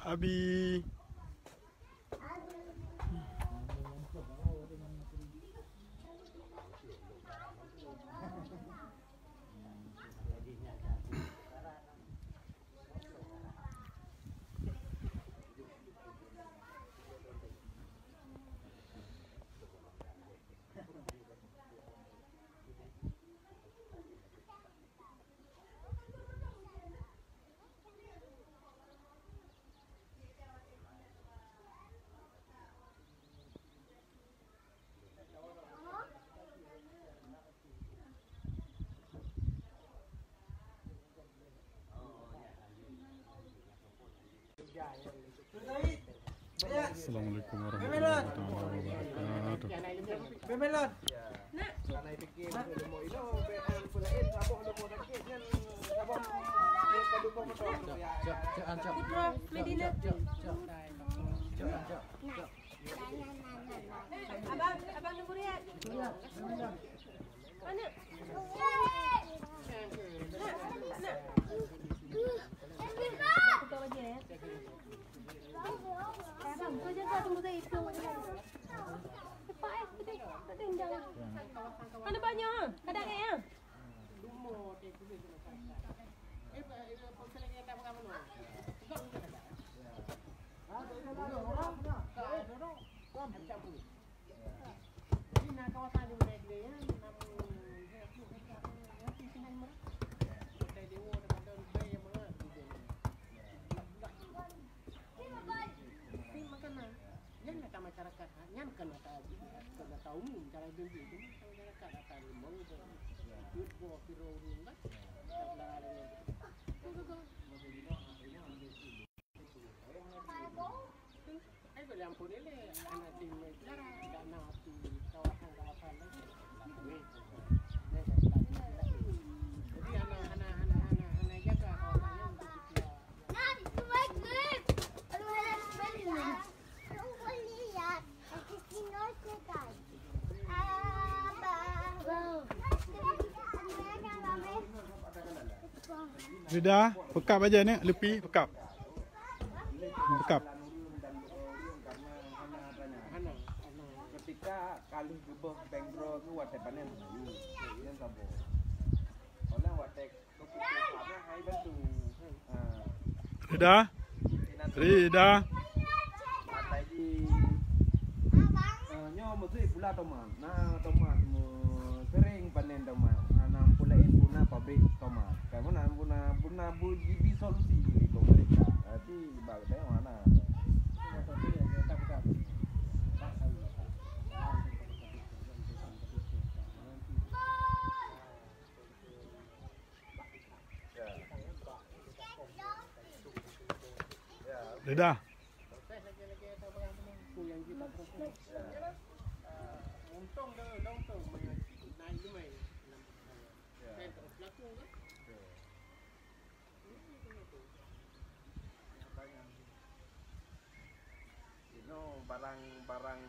Abi. Assalamualaikum warahmatullahi wabarakatuh. Bemelon. Nak. Kanai fikir lemok ilo bean pulain sabuk lemok sakit kan sabuk padu potong ya. Cak. Medina. Cak. Abang nunggu dia. Bemelon. Mana? Kita lagi ya. Abang, kau jaga tunggu saya itu. Cepat kita tak tinggal. Mana banyak? Kadang ya. Masyarakat hanya kena tahu cara beli itu masyarakat akan mau duit gua kira rumah ai boleh ampun ini anak tim cara tidak nak kawasan lagi jadi anak jaga kawasannya untuk kita Beda, pekap aja ni, lepi pekap. Pekap. Ketika kali gebah bengro tu watek panen yang sabo. Orang watek keputusannya hai bantu. Beda. Beda. Tadi nyo mesti pula tomat. Nah tomat sering panen tomat. Nanam pulain guna pabrik tomat. Kamu nanam guna buji solusi di pemerintah. Tapi bagusnya mana? Beda. untung dah untung naik cuma saya terus laku kan Itu barang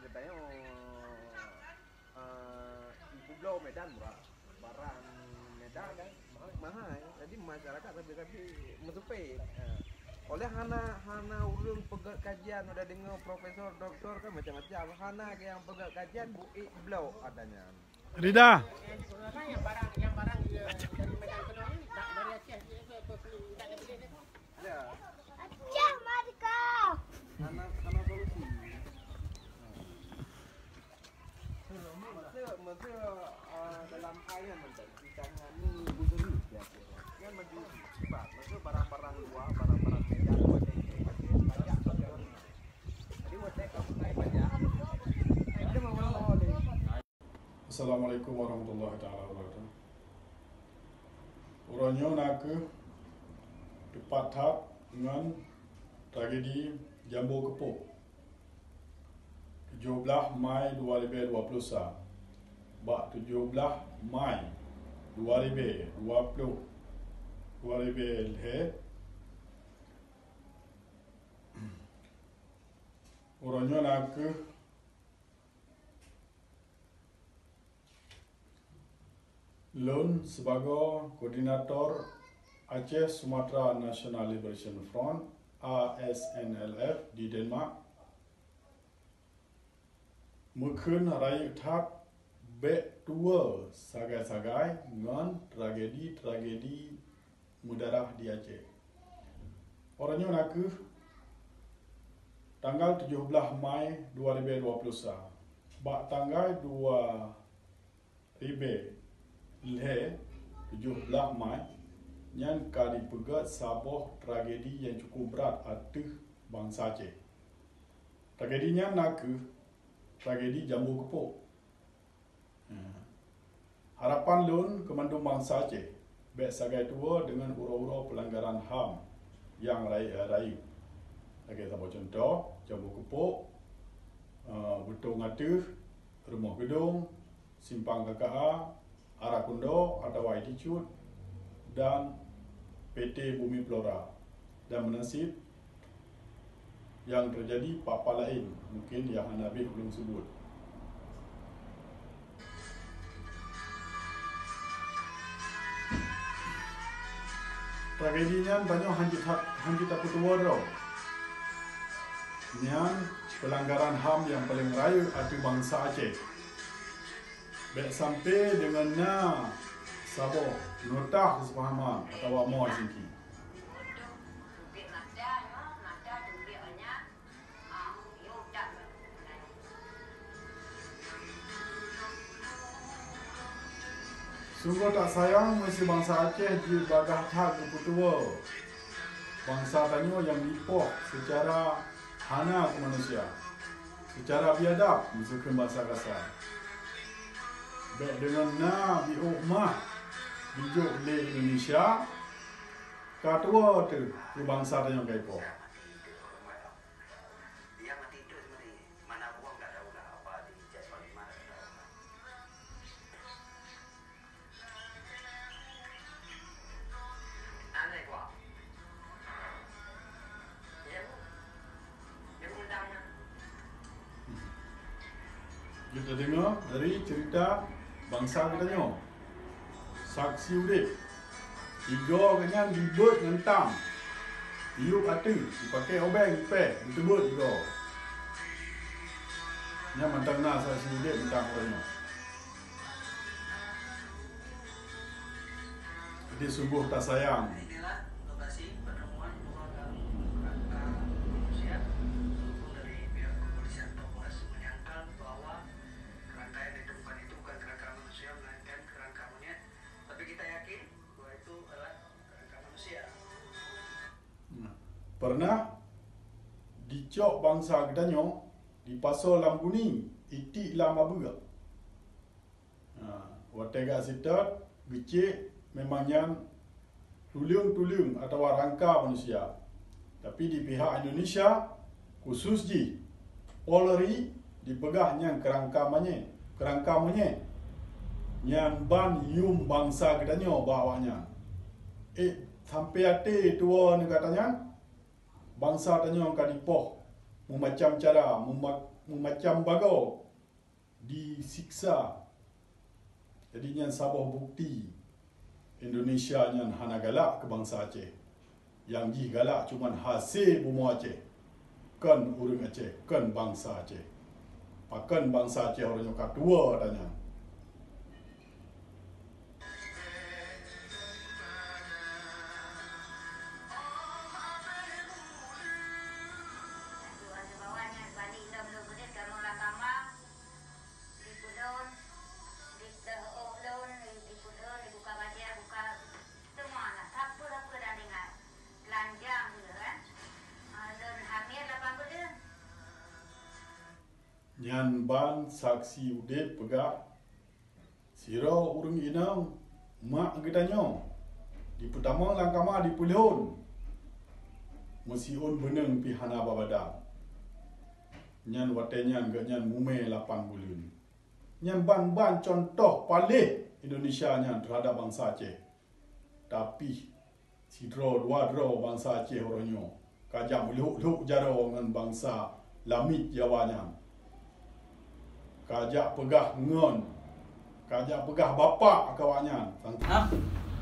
katanya ibu blau Medan murah. Barang Medan kan mahal. Jadi masyarakat tapi mensupai. Oleh hana ulun pegat kajian udah dengar profesor doktor kan macam-macam. Hana yang pegat kajian buik blau adanya. Rida. yang barang dari Medan ke Doni dari Aceh dia ke tak ada beli ni. Ya. Aceh Marika. Hana solusi. Masa dalam air macam ikan ni buzuri ya. Yang maju cepat. Masa barang-barang luar, barang-barang Medan watek banyak. Jadi watek kamu naik banyak. Ada mau oleh. Assalamualaikum warahmatullahi wabarakatuh. Orangnya nak ke tepat tak dengan tragedi Jambu Kepuk 17 Mai 2020 bak 17 Mai 2020 orangnya nak ke Lun sebagai koordinator Aceh Sumatera National Liberation Front ASNLF di Denmark. Mungkin raya thap bek tua sagai-sagai dengan tragedi-tragedi mudarah di Aceh. Orangnya nak tanggal 17 Mai 2021. Bak tanggal 2 Ribe Lhe 17 Mai yang kali pegat sabah tragedi yang cukup berat atas bangsa Aceh. Tragedinya nak tragedi jambu kepuk. Harapan lun kemandung bangsa Aceh bek sagai tua dengan ura-ura pelanggaran HAM yang rayu. Bagi tambah contoh, jambu kepuk, betul ngatuh, rumah gedung, simpang KKA, arah kundo atau attitude dan PT Bumi Flora dan menasib yang terjadi papa lain mungkin yang Nabi belum sebut. Tragedinya banyak hanjit tak tua tau. Yang pelanggaran HAM yang paling raya atas bangsa Aceh. Baik sampai dengan sabah notah kesepahaman atau mau singki. Sungguh tak sayang mesti bangsa Aceh di bagah hak keputua. Bangsa Tanyo yang dipoh secara hana ke manusia. Secara biadab misalkan bahasa kasar. Baik dengan bi'uhmah bijuk di Indonesia. Katua tu di bangsa Tanyo kaipoh. Kita dengar dari cerita bangsa katanya. Saksi urip. 3 kenyan dibut ngentam. Tiup hati, dipakai obeng, ipeh, ditebut juga. Nya mantang saksi urip ngentam katanya. Jadi sungguh tak sayang. Inilah lokasi penemuan dua kerangka manusia dari pihak kepolisian Khas menyangkal bahwa kerangka yang ditemukan itu bukan kerangka manusia melainkan kerangka monyet. Tapi kita yakin bahwa itu adalah kerangka manusia. Pernah dicok bangsa Kedanyo di pasal Lambuni itik lama berak. Watega sitat bicik memangnya tuliung-tuliung atau rangka manusia. Tapi di pihak Indonesia khusus di Polri dipegahnya kerangka monyet yang ban yum bangsa Kedanyo bawanya. Sampai hati tua ni katanya bangsa Tanyo kadipoh memacam cara memacam bagau disiksa. Jadinya sabah bukti Indonesia yang hana galak ke bangsa Aceh. Yang ji galak cuman hasil bumi Aceh. Kan urang Aceh, kan bangsa Aceh. Pakan bangsa Aceh orangnya katua tanya. Nyan ban saksi udip pegak siro urang inang mak gedanyo di pertama langkama di pulihun musiun beneng pihana babada nyan watenyan ganyan mume 8 bulan nyan ban contoh paling Indonesia nyan terhadap bangsa Aceh tapi sidro dua dro bangsa Aceh oronyo kajak muluk jaro dengan bangsa Lamit Jawanya. Kajak pegah ngon. Kajak pegah bapak kawannya. Ha?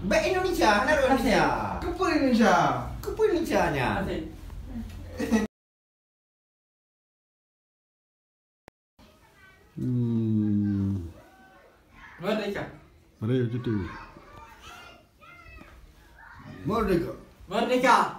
Baik Indonesia, nak Indonesia. Kepa Indonesia. Kepa Indonesia nya. Merdeka. Merdeka. Merdeka.